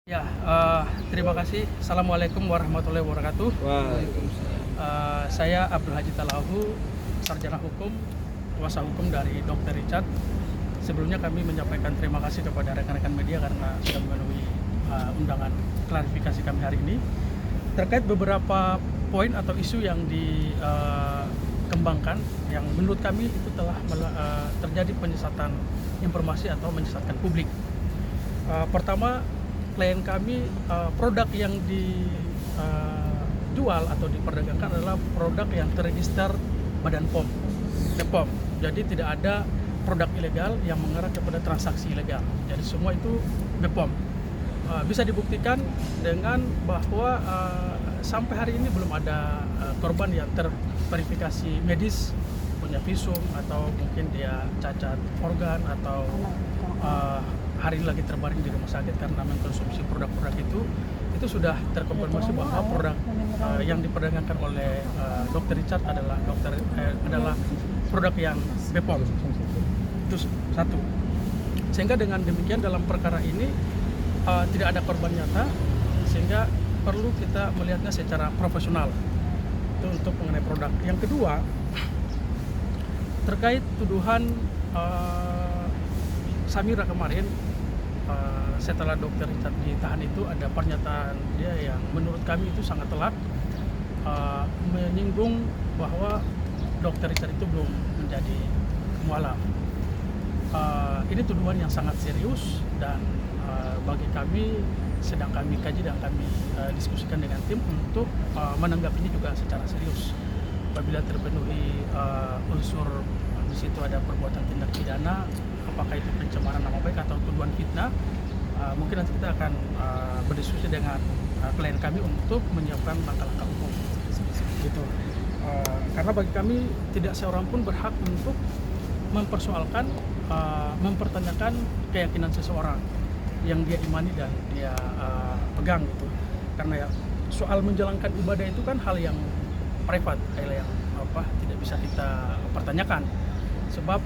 Ya, terima kasih. Assalamualaikum warahmatullahi wabarakatuh. Waalaikumsalam. Saya Abdul Haji Talahu, sarjana hukum, kuasa hukum dari Dr. Richard. Sebelumnya kami menyampaikan terima kasih kepada rekan-rekan media karena sudah memenuhi undangan klarifikasi kami hari ini terkait beberapa poin atau isu yang dikembangkan yang menurut kami itu telah terjadi penyesatan informasi atau menyesatkan publik. Pertama, klien kami produk yang dijual atau diperdagangkan adalah produk yang terregister Badan POM, BPOM. Jadi tidak ada produk ilegal yang mengarah kepada transaksi ilegal. Jadi semua itu BPOM. Bisa dibuktikan dengan bahwa sampai hari ini belum ada korban yang terverifikasi medis, punya visum atau mungkin dia cacat organ atau hari ini lagi terbaring di rumah sakit karena mengkonsumsi produk-produk itu sudah terkonfirmasi bahwa produk yang diperdagangkan oleh Dr. Richard adalah produk yang BPOM. Itu satu. Sehingga dengan demikian dalam perkara ini tidak ada korban nyata, sehingga perlu kita melihatnya secara profesional. Itu untuk mengenai produk. Yang kedua, terkait tuduhan Samira kemarin, setelah Dr. Richard ditahan itu ada pernyataan dia yang menurut kami itu sangat telak, menyinggung bahwa Dr. Richard itu belum menjadi mualaf. Ini tuduhan yang sangat serius dan bagi kami sedang kami kaji dan kami diskusikan dengan tim untuk menanggapinya juga secara serius. Apabila terpenuhi unsur di situ ada perbuatan tindak pidana, apakah itu pencemaran nama baik atau tuduhan fitnah, mungkin nanti kita akan berdiskusi dengan klien kami untuk menyiapkan langkah-langkah hukum. Gitu. Karena bagi kami tidak seorang pun berhak untuk mempersoalkan, mempertanyakan keyakinan seseorang yang dia imani dan dia pegang gitu. Karena ya, soal menjalankan ibadah itu kan hal yang privat, hal yang tidak bisa kita pertanyakan. Sebab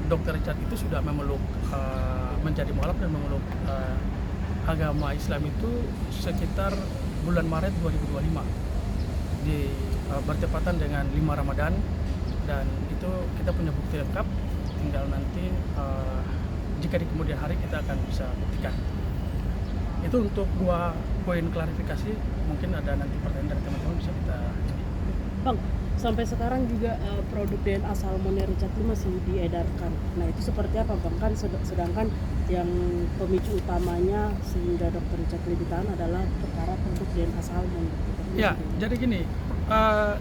Dr. Richard itu sudah memeluk menjadi mualaf dan memeluk agama Islam itu sekitar bulan Maret 2025 bertepatan dengan 5 Ramadan, dan itu kita punya bukti lengkap, tinggal nanti jika di kemudian hari kita akan bisa buktikan. Itu untuk dua poin klarifikasi, mungkin ada nanti pertanyaan dari teman-teman bisa kita Bang, sampai sekarang juga produk DNA salmonnya Richard itu masih diedarkan. Nah, itu seperti apa Bang? Kan sedangkan yang pemicu utamanya sehingga Dr. Richard ditahan adalah perkara produk DNA salmon. Ya, jadi gini,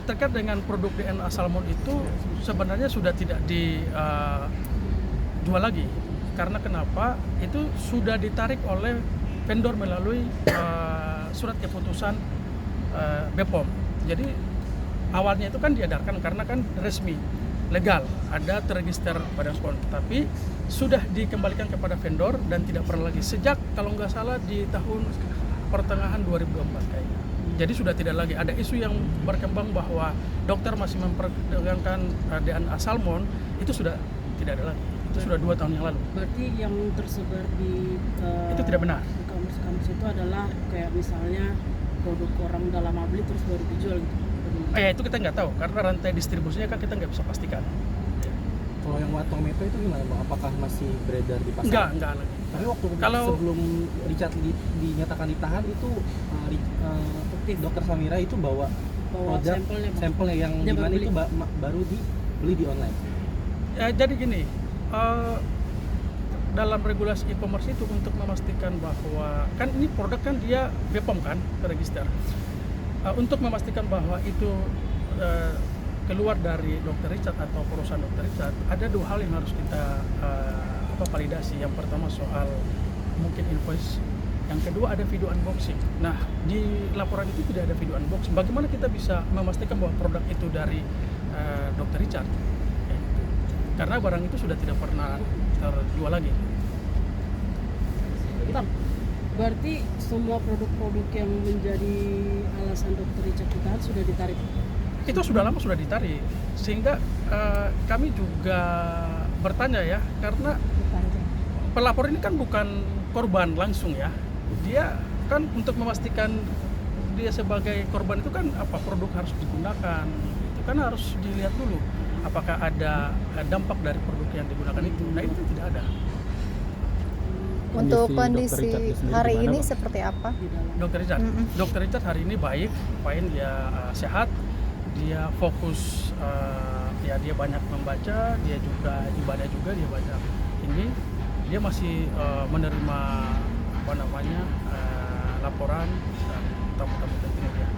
terkait dengan produk DNA salmon itu sebenarnya sudah tidak dijual lagi. Karena kenapa? Itu sudah ditarik oleh vendor melalui surat keputusan BPOM. Jadi awalnya itu kan diedarkan karena kan resmi, legal, ada terregister Badan POM, tapi sudah dikembalikan kepada vendor dan tidak pernah lagi sejak kalau nggak salah di tahun pertengahan 2024 kayaknya. Jadi sudah tidak lagi ada isu yang berkembang bahwa dokter masih memperdagangkan DNA salmon, itu sudah tidak ada lagi. Itu sudah 2 tahun yang lalu. Berarti yang tersebar di itu tidak benar. Di kampus-kampus itu adalah kayak misalnya produk orang udah lama beli terus baru dijual gitu. Itu kita nggak tahu karena rantai distribusinya kan kita nggak bisa pastikan. Kalau yang Watong Meto itu gimana Bang? Apakah masih beredar di pasar? Enggak lagi. Tapi waktu sebelum Richard dinyatakan ditahan itu Dokter Samira itu bawa produk sampelnya yang dimana itu baru dibeli di online. Jadi gini, dalam regulasi e-commerce itu untuk memastikan bahwa kan ini produk kan dia BPOM kan terregister. Untuk memastikan bahwa itu keluar dari Dr. Richard atau perusahaan Dr. Richard, ada 2 hal yang harus kita validasi. Yang pertama soal mungkin invoice, yang kedua ada video unboxing. Nah, di laporan itu tidak ada video unboxing. Bagaimana kita bisa memastikan bahwa produk itu dari Dr. Richard? Karena barang itu sudah tidak pernah terjual lagi. Bang, berarti semua produk-produk yang menjadi alasan Dr. Richard ditahan sudah ditarik? Itu sudah lama sudah ditarik, sehingga kami juga bertanya ya, karena pelapor ini kan bukan korban langsung ya, dia kan untuk memastikan dia sebagai korban itu kan apa produk harus digunakan, itu kan harus dilihat dulu apakah ada dampak dari produk yang digunakan itu. Nah itu tidak ada. Untuk Kondisi kondisi Dr. Richard sendiri hari gimana, ini Bang? seperti apa? Dokter Richard, Mm-mm. Dokter Richard hari ini baik, fine, dia sehat, dia fokus, ya dia banyak membaca, dia juga ibadah juga, dia banyak ini, dia masih menerima apa namanya laporan dan tamu-tamu penting dia.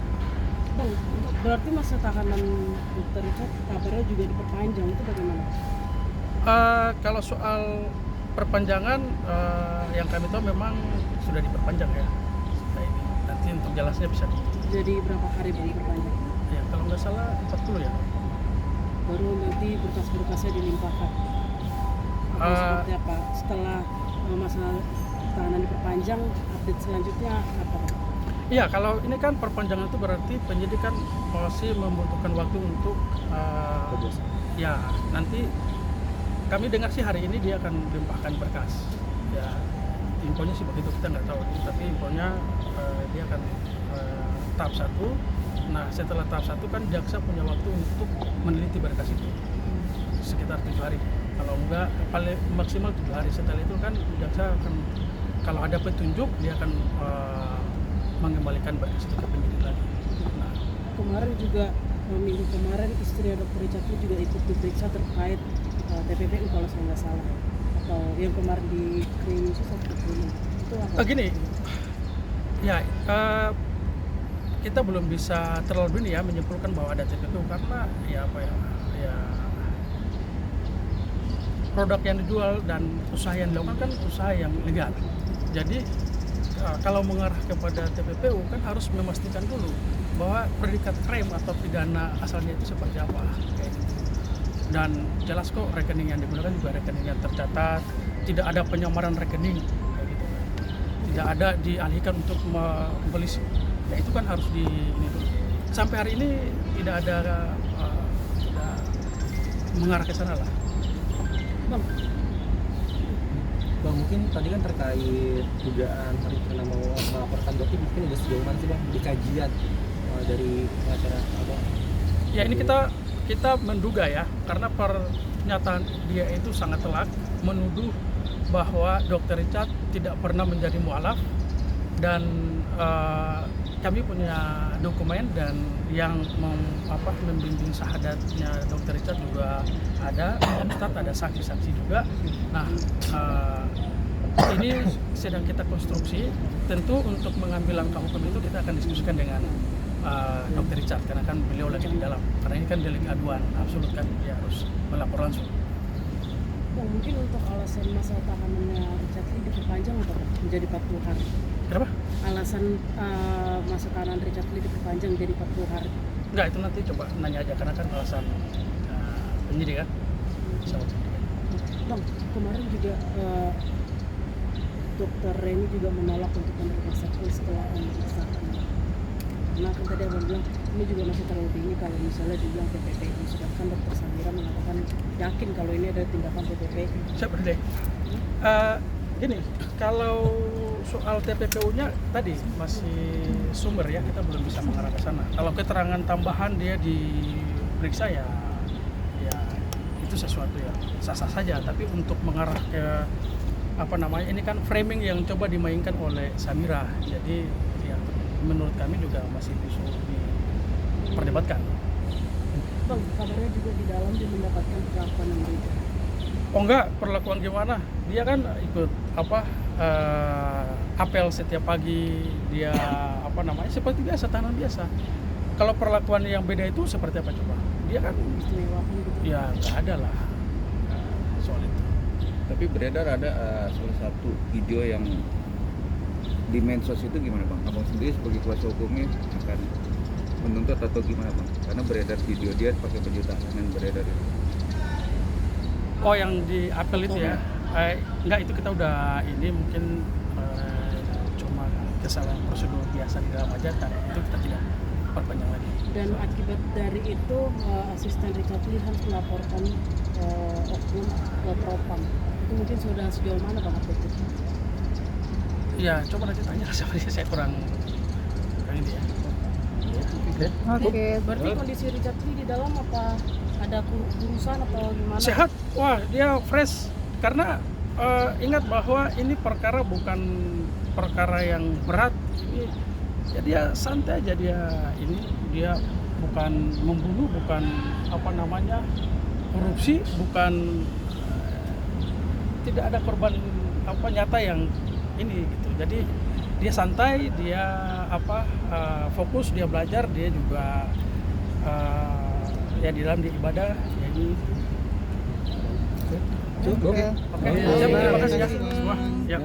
Bang, berarti masa tahanan Dr. Richard kabarnya juga diperpanjang, itu bagaimana? Kalau soal perpanjangan yang kami tahu memang sudah diperpanjang ya. Nah, ini nanti untuk jelasnya bisa Jadi berapa hari Bang perpanjang? ya kalau nggak salah 40 ya. Baru nanti berkas-berkasnya dilimpahkan. Atau seperti apa? Setelah masa tahanan diperpanjang, update selanjutnya apa? Iya, kalau ini kan perpanjangan itu berarti penyidik kan masih membutuhkan waktu untuk ya nanti kami dengar sih hari ini dia akan limpahkan berkas. Ya infonya sih begitu, kita nggak tahu nih, tapi infonya dia akan tahap 1. Nah setelah tahap 1 kan jaksa punya waktu untuk meneliti berkas itu sekitar 7 hari. Kalau enggak paling maksimal 7 hari. Setelah itu kan jaksa akan kalau ada petunjuk dia akan mengembalikan berkas itu ke penyidik lagi. Nah, Kemarin juga minggu kemarin istri Dr. Richard juga ikut diperiksa terkait TPPU kalau saya nggak salah, atau yang kemarin di Kriminsus itu apa? gini, ya kita belum bisa terlalu dini ya menyimpulkan bahwa ada TPPU karena ya apa ya produk yang dijual dan usaha yang dilakukan kan usaha yang legal. Jadi kalau mengarah kepada TPPU kan harus memastikan dulu bahwa predikat crime atau pidana asalnya itu seperti apa kayak gitu. Dan jelas kok rekening yang digunakan juga rekening yang tercatat, tidak ada penyamaran rekening kayak gitu. Tidak ada dialihkan untuk membeli, ya itu kan harus di ini dulu. Sampai hari ini tidak ada tidak mengarah ke sana lah. Bang, mungkin tadi kan terkait dugaan rencana mau melaporkan dokter, mungkin udah sejauh mana sih Bang di kajian dari pengacara Abang? Ya ini kita menduga ya, karena pernyataan dia itu sangat telak menuduh bahwa Dr. Richard tidak pernah menjadi mualaf dan kami punya dokumen dan yang membimbing syahadatnya Dr. Richard juga ada, Ustadz ada saksi-saksi juga. Nah ini sedang kita konstruksi. Tentu untuk mengambil langkah hukum itu kita akan diskusikan dengan Dr. Richard karena kan beliau lagi di dalam. Karena ini kan delik aduan absolut kan, dia harus melapor langsung. Bang, mungkin untuk alasan masa tahanannya Richard Lee diperpanjang atau menjadi 40 hari? Kenapa? Alasan masa tahanan Richard Lee diperpanjang jadi 40 hari? Enggak, itu nanti coba nanya aja karena kan alasan penyidik kan. Bang, kemarin juga Dokter Reni juga menolak untuk menerima saksi setelah pemeriksaan. Nah kan tadi abang bilang ini juga masih terlalu dini kalau misalnya dibilang TPPU, sedangkan Dokter Samira mengatakan yakin kalau ini ada tindakan TPPU. Siapa deh? Gini, kalau soal TPPU-nya tadi masih sumber ya, kita belum bisa mengarah ke sana. Kalau keterangan tambahan dia diperiksa ya itu sesuatu yang sah-sah saja. Tapi untuk mengarah ke ini kan framing yang coba dimainkan oleh Samira. Jadi ya menurut kami juga masih bisa diperdebatkan. Bang, kabarnya juga di dalam dia mendapatkan perlakuan yang berbeda. Oh enggak, perlakuan gimana? Dia kan ikut apel setiap pagi, dia seperti biasa, tahanan biasa. Kalau perlakuan yang beda itu seperti apa coba? Dia kan Istimewa gitu. ya nggak ada lah soal itu. Tapi beredar ada salah satu video yang di medsos itu gimana Bang? Abang sendiri sebagai kuasa hukumnya akan menuntut atau gimana Bang? Karena beredar video dia pakai baju tahanan beredar itu. Oh yang di apel itu ya? Enggak, itu kita udah ini mungkin cuma kesalahan prosedur biasa di dalam aja kan, itu kita tidak perpanjang lagi. Dan akibat dari itu asisten Richard Lee harus melaporkan oknum ke Propam. Itu mungkin sudah sejauh mana Bang update itu? Ya coba nanti tanya sama dia, saya kurang ini ya. Oke. Berarti kondisi Richard Lee di dalam apa ada kurusan atau gimana? Sehat, wah dia fresh karena ingat bahwa ini perkara bukan perkara yang berat. Ini ya dia santai aja, dia bukan membunuh, bukan apa namanya korupsi, bukan tidak ada korban apa nyata yang ini gitu. Jadi dia santai, dia fokus, dia belajar, dia juga ya di dalam di ibadah jadi Oke. oke. Terima kasih ya semua. Ya.